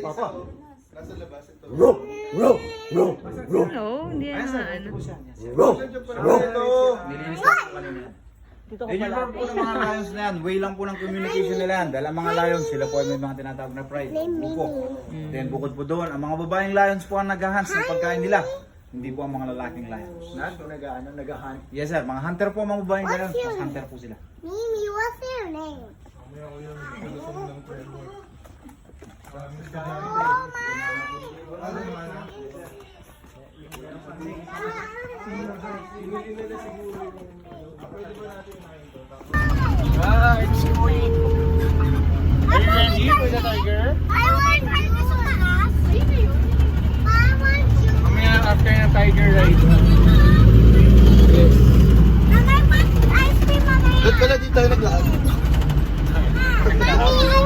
Papa. Nasa labas ito. Oo, hindi na ano. Nilinis ko kanina. Yun yung part po ng mga lions na yan. Way lang po ng communication nila yan. Dahil ang mga lions, sila po ay may mga tinatawag na pride. Buko. Then bukod po doon, ang mga babaeng lions po ang nag-hunt ng pagkain nila. Hindi po ang mga lalaking lions. Nag-hunt. Yes sir, mga hunter po ang mga babaeng lions. Mas hunter po sila. Mimi, what's your name? It's sweet. Are you ready for the tiger? I want to sa taas. I want you. Mamaya after ng tiger ride. Yes. Mama, I want ice cream. Mama. Ba't pala di tayo naglaan? Mami,